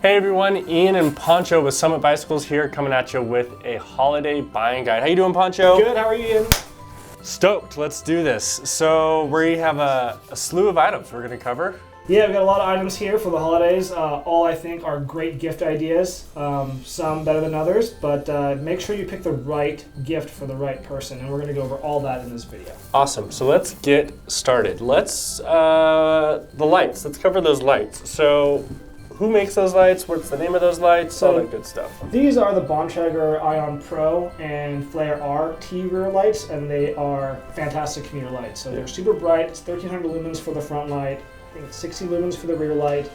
Hey everyone, Ian and Pancho with Summit Bicycles here, coming at you with a holiday buying guide. How you doing, Pancho? Good, how are you, Ian? Stoked, let's do this. So we have a slew of items we're gonna cover. Yeah, we've got a lot of items here for the holidays. All I think are great gift ideas, some better than others, but make sure you pick the right gift for the right person, and we're gonna go over all that in this video. Awesome, so let's get started. Let's cover those lights. So who makes those lights? What's the name of those lights? All that good stuff. These are the Bontrager Ion Pro and Flare R T rear lights, and they are fantastic commuter lights. So they're super bright. It's 1300 lumens for the front light. I think it's 60 lumens for the rear light.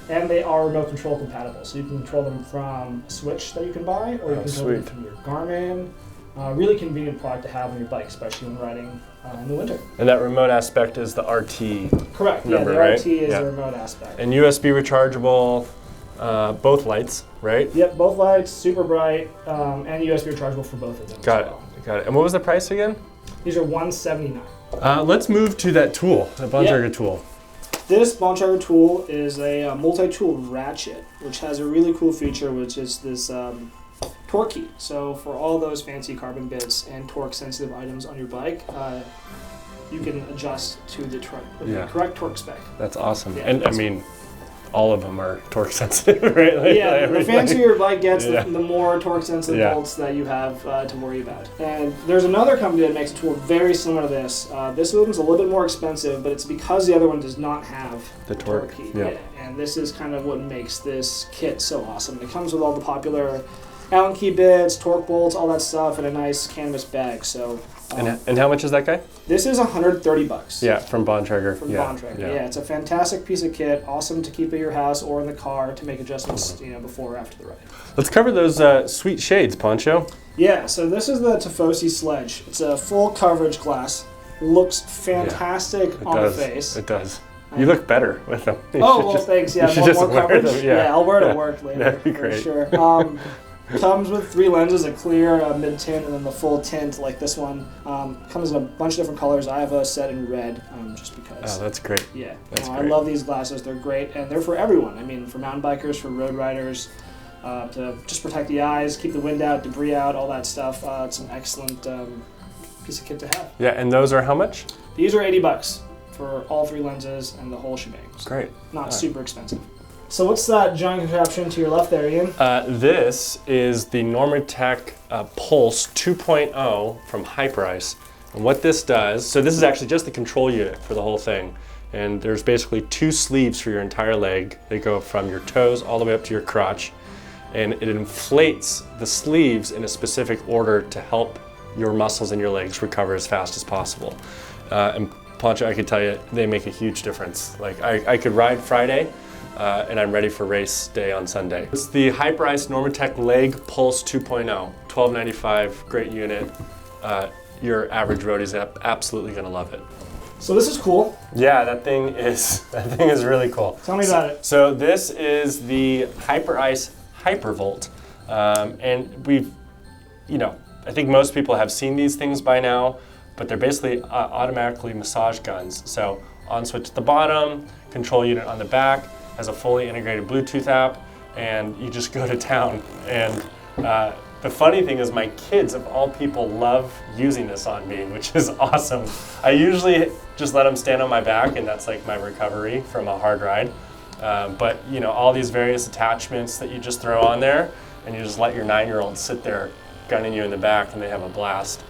And they are remote control compatible. So you can control them from a switch that you can buy, or you can control them from your Garmin. Really convenient product to have on your bike, especially when riding in the winter. And that remote aspect is the RT. Correct. Number, yeah, the right? RT is the remote aspect. And USB rechargeable, both lights, right? Yep, both lights, super bright, and USB rechargeable for both of them. Got it. And what was the price again? These are $179. Let's move to that tool, the Bontrager tool. This Bontrager tool is a multi-tool ratchet, which has a really cool feature, which is this torque key. So for all those fancy carbon bits and torque-sensitive items on your bike, you can adjust to the correct torque spec. That's awesome. Yeah, and I mean, all of them are torque sensitive, right? Like, yeah, the fancier your bike gets, the more torque sensitive bolts that you have to worry about. And there's another company that makes a tool very similar to this. This one's a little bit more expensive, but it's because the other one does not have the torque key. Yeah. And this is kind of what makes this kit so awesome. It comes with all the popular Allen key bits, torque bolts, all that stuff, in a nice canvas bag. So. And how much is that guy? This is $130. Yeah, from Bontrager. From Bontrager. Yeah, it's a fantastic piece of kit. Awesome to keep at your house or in the car to make adjustments, before or after the ride. Let's cover those sweet shades, Pancho. Yeah, so this is the Tifosi Sledge. It's a full coverage glass. Looks fantastic on the face. It does. You look better with them. Thanks. Yeah, more coverage. Them. Yeah, I'll wear it at work later. That'd be great. For sure. Comes with 3 lenses, a clear, a mid-tint, and then the full tint like this one. Comes in a bunch of different colors. I have a set in red just because. Oh, that's great. Yeah, that's great. I love these glasses. They're great, and they're for everyone. I mean, for mountain bikers, for road riders, to just protect the eyes, keep the wind out, debris out, all that stuff. It's an excellent piece of kit to have. Yeah, and those are how much? These are $80 for all 3 lenses and the whole shebang. So great. Not super expensive. So what's that giant contraption to your left there, Ian? This is the Normatec Pulse 2.0 from Hyperice. And what this does, so this is actually just the control unit for the whole thing. And there's basically 2 sleeves for your entire leg. They go from your toes all the way up to your crotch. And it inflates the sleeves in a specific order to help your muscles in your legs recover as fast as possible. And Pancho, I can tell you, they make a huge difference. Like I could ride Friday, and I'm ready for race day on Sunday. It's the Hyperice Normatec Leg Pulse 2.0, $12.95, great unit. Your average roadie's absolutely gonna love it. So this is cool. Yeah, that thing is really cool. Tell me about it. So this is the Ice Hypervolt, and we've, I think most people have seen these things by now, but they're basically automatically massage guns. So on switch at the bottom, control unit on the back, has a fully integrated Bluetooth app, and you just go to town. And the funny thing is my kids, of all people, love using this on me, which is awesome. I usually just let them stand on my back, and that's like my recovery from a hard ride. But all these various attachments that you just throw on there, and you just let your 9-year-old sit there gunning you in the back, and they have a blast.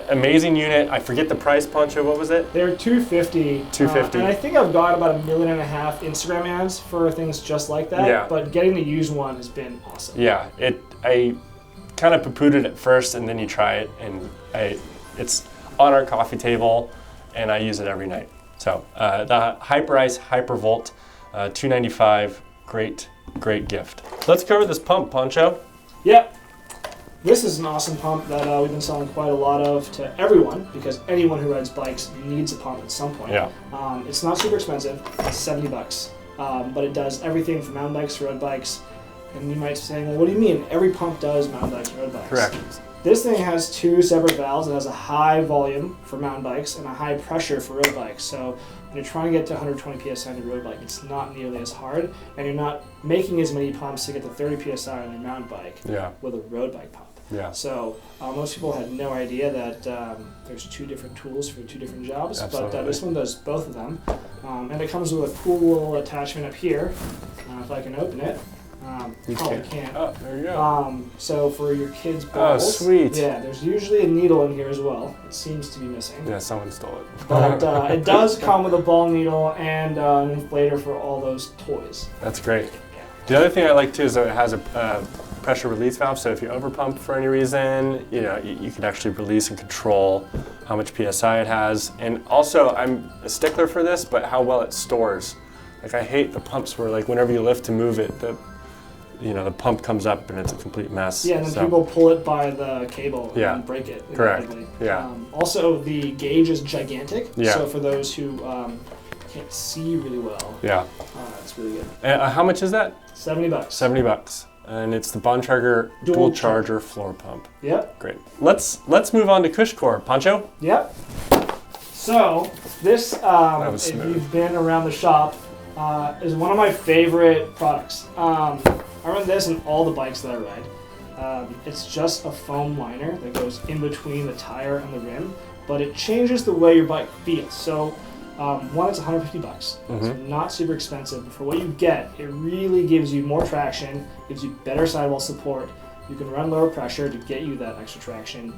Amazing unit. I forget the price, Pancho. What was it? They're $250. $250. And I think I've got about 1.5 million Instagram ads for things just like that. Yeah. But getting to use one has been awesome. Yeah. I kind of poo-pooed it at first, and then you try it, and it's on our coffee table, and I use it every night. So the Hyperice Hypervolt, $295. Great gift. Let's cover this pump, Pancho. Yep. This is an awesome pump that we've been selling quite a lot of to everyone, because anyone who rides bikes needs a pump at some point. Yeah. It's not super expensive. It's $70. But it does everything from mountain bikes to road bikes. And you might be saying, well, what do you mean? Every pump does mountain bikes and road bikes. Correct. This thing has 2 separate valves. It has a high volume for mountain bikes and a high pressure for road bikes. So and you're trying to get to 120 psi on your road bike, it's not nearly as hard, and you're not making as many pumps to get to 30 psi on your mountain bike with a road bike pump. Yeah. So most people had no idea that there's 2 different tools for 2 different jobs, Absolutely. but this one does both of them. And it comes with a cool little attachment up here, if I can open it. You probably can't. can't. Oh, there you go. So for your kids' balls. Oh, sweet. Yeah, there's usually a needle in here as well. It seems to be missing. Yeah, someone stole it. But it does come with a ball needle and an inflator for all those toys. That's great. The other thing I like too is that it has a pressure release valve, so if you overpump for any reason, you can actually release and control how much PSI it has. And also, I'm a stickler for this, but how well it stores. Like, I hate the pumps where, like, whenever you lift to move it, the pump comes up and it's a complete mess. Yeah, and then people pull it by the cable and break it. Correct. Immediately. Yeah. Also, the gauge is gigantic. Yeah. So for those who can't see really well, it's really good. And how much is that? $70. $70. And it's the Bontrager dual charger floor pump. Yep. Great. Let's move on to Cushcore. Pancho? Yep. So this, if you've been around the shop, is one of my favorite products. I run this in all the bikes that I ride. It's just a foam liner that goes in between the tire and the rim, but it changes the way your bike feels. So one, it's $150. It's not super expensive, but for what you get, it really gives you more traction, gives you better sidewall support. You can run lower pressure to get you that extra traction.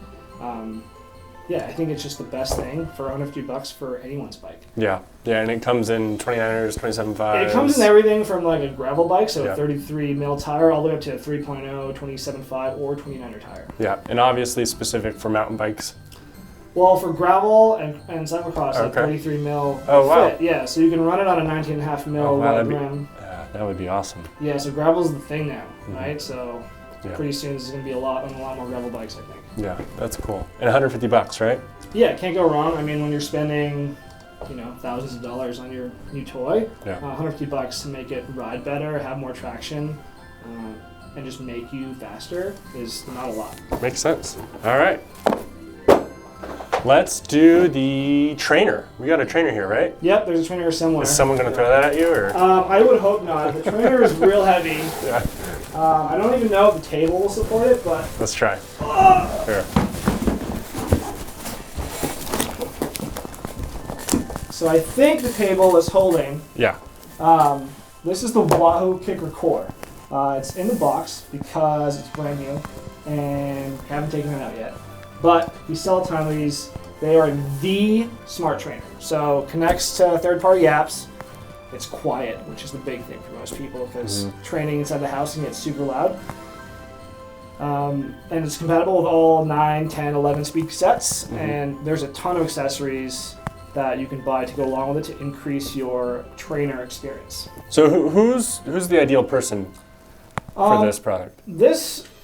Yeah, I think it's just the best thing for $150 for anyone's bike. Yeah, and it comes in 29ers, 27.5s. It comes in everything from like a gravel bike, so a 33 mil tire, all the way up to a 3.0, 27.5, or 29er tire. Yeah, and obviously specific for mountain bikes. Well, for gravel and cyclocross, like 33 mil fit. Yeah, so you can run it on a 19.5 mil wide rim. That would be awesome. Yeah, so gravel's the thing now, right? So pretty soon this is going to be on a lot more gravel bikes, I think. Yeah, that's cool. And $150, right? Yeah, can't go wrong. I mean, when you're spending, thousands of dollars on your new toy, $150 to make it ride better, have more traction, and just make you faster is not a lot. Makes sense. All right. Let's do the trainer. We got a trainer here, right? Yep, there's a trainer somewhere. Is someone going to throw that at you, or? I would hope not. The trainer is real heavy. Yeah. I don't even know if the table will support it, but... Let's try. Here. So I think the table is holding. Yeah. This is the Wahoo Kicker Core. It's in the box because it's brand new and haven't taken it out yet. But we sell a ton of these. They are the smart trainer. So connects to third-party apps. It's quiet, which is the big thing for most people because training inside the house can get super loud. And it's compatible with all 9, 10, 11 speed sets. And there's a ton of accessories that you can buy to go along with it to increase your trainer experience. So who's the ideal person for this product?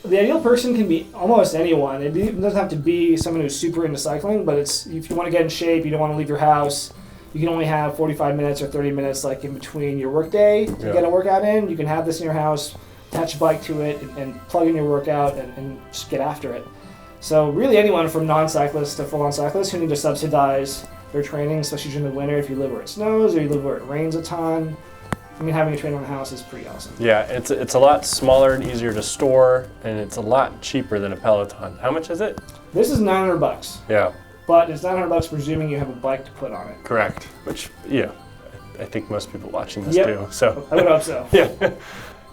The ideal person can be almost anyone. It doesn't have to be someone who's super into cycling, but it's if you want to get in shape, you don't want to leave your house, you can only have 45 minutes or 30 minutes like in between your workday to get a workout in. You can have this in your house, attach a bike to it, and plug in your workout and just get after it. So really anyone from non-cyclists to full-on cyclists who need to subsidize their training, especially during the winter if you live where it snows or you live where it rains a ton. I mean, having a trainer in the house is pretty awesome. Yeah, it's a lot smaller and easier to store, and it's a lot cheaper than a Peloton. How much is it? This is $900. Yeah. But it's $900 presuming you have a bike to put on it. Correct. Which, I think most people watching this do. So I would hope so. Yeah.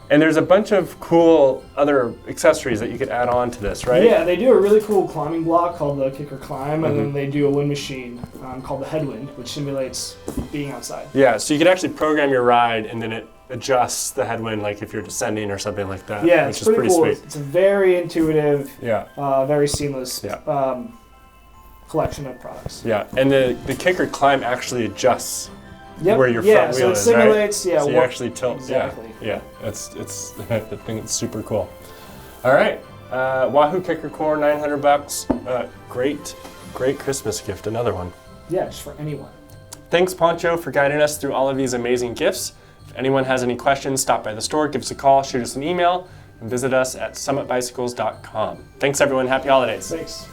And there's a bunch of cool other accessories that you could add on to this, right? Yeah, they do a really cool climbing block called the Kicker Climb, and then they do a wind machine called the Headwind, which simulates being outside. Yeah, so you could actually program your ride, and then it adjusts the headwind, like if you're descending or something like that. Yeah, which it's is pretty cool. Sweet. It's a very intuitive, very seamless collection of products. Yeah, and the Kicker Climb actually adjusts where your front wheel is, simulates, right? So you actually tilt. Exactly. Yeah. It's the thing that's super cool. All right, Wahoo Kicker Core, $900. Great Christmas gift. Another one. Yeah, just for anyone. Thanks, Pancho, for guiding us through all of these amazing gifts. If anyone has any questions, stop by the store, give us a call, shoot us an email, and visit us at summitbicycles.com. Thanks, everyone. Happy holidays. Thanks.